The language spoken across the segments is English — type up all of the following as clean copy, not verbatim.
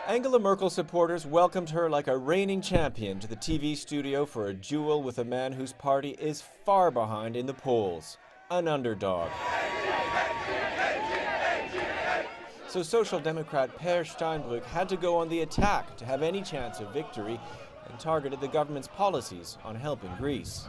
Angela Merkel supporters welcomed her like a reigning champion to the TV studio for a duel with a man whose party is far behind in the polls, an underdog. So Social Democrat Peer Stein-brueck had to go on the attack to have any chance of victory and targeted the government's policies on helping Greece.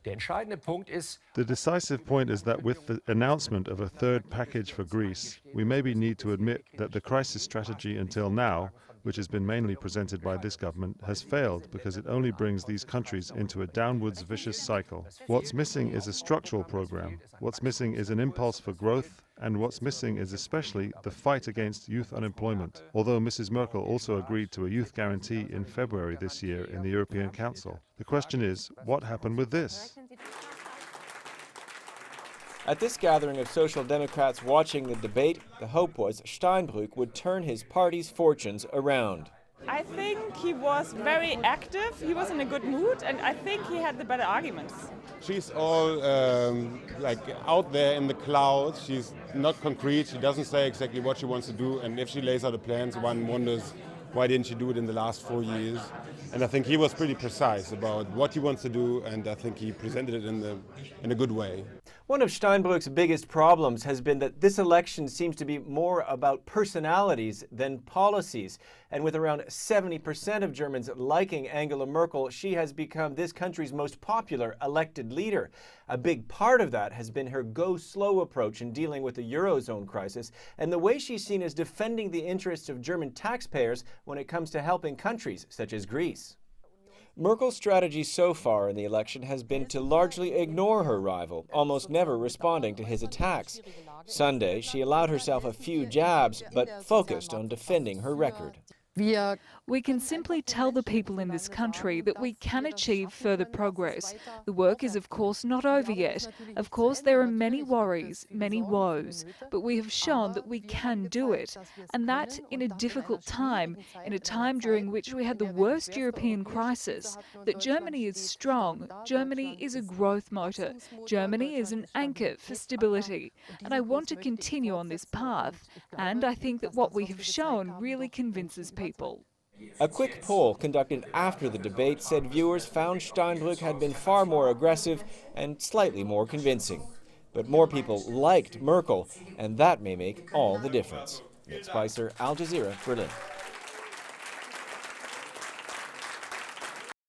The decisive point is that with the announcement of a third package for Greece, we maybe need to admit that the crisis strategy until now, which has been mainly presented by this government, has failed because it only brings these countries into a downwards vicious cycle. What's missing is a structural program. What's missing is an impulse for growth, and what's missing is especially the fight against youth unemployment, although Mrs. Merkel also agreed to a youth guarantee in February this year in the European Council. The question is, what happened with this? At this gathering of Social Democrats watching the debate, the hope was Stein-brueck would turn his party's fortunes around. I think he was very active, he was in a good mood, and I think he had the better arguments. She's all like out there in the clouds. She's not concrete. She doesn't say exactly what she wants to do, and if she lays out the plans, one wonders why didn't she do it in the last 4 years. And I think he was pretty precise about what he wants to do, and I think he presented it in a good way. One of Stein-brueck's biggest problems has been that this election seems to be more about personalities than policies. And with around 70% of Germans liking Angela Merkel, she has become this country's most popular elected leader. A big part of that has been her go-slow approach in dealing with the Eurozone crisis and the way she's seen as defending the interests of German taxpayers when it comes to helping countries such as Greece. Merkel's strategy so far in the election has been to largely ignore her rival, almost never responding to his attacks. Sunday, she allowed herself a few jabs, but focused on defending her record. We can simply tell the people in this country that we can achieve further progress. The work is, of course, not over yet. Of course, there are many worries, many woes, but we have shown that we can do it. And that in a difficult time, in a time during which we had the worst European crisis, that Germany is strong, Germany is a growth motor, Germany is an anchor for stability. And I want to continue on this path. And I think that what we have shown really convinces people. A quick poll conducted after the debate said viewers found Stein-brueck had been far more aggressive and slightly more convincing. But more people liked Merkel, and that may make all the difference. Nick Spicer, Al Jazeera, Berlin.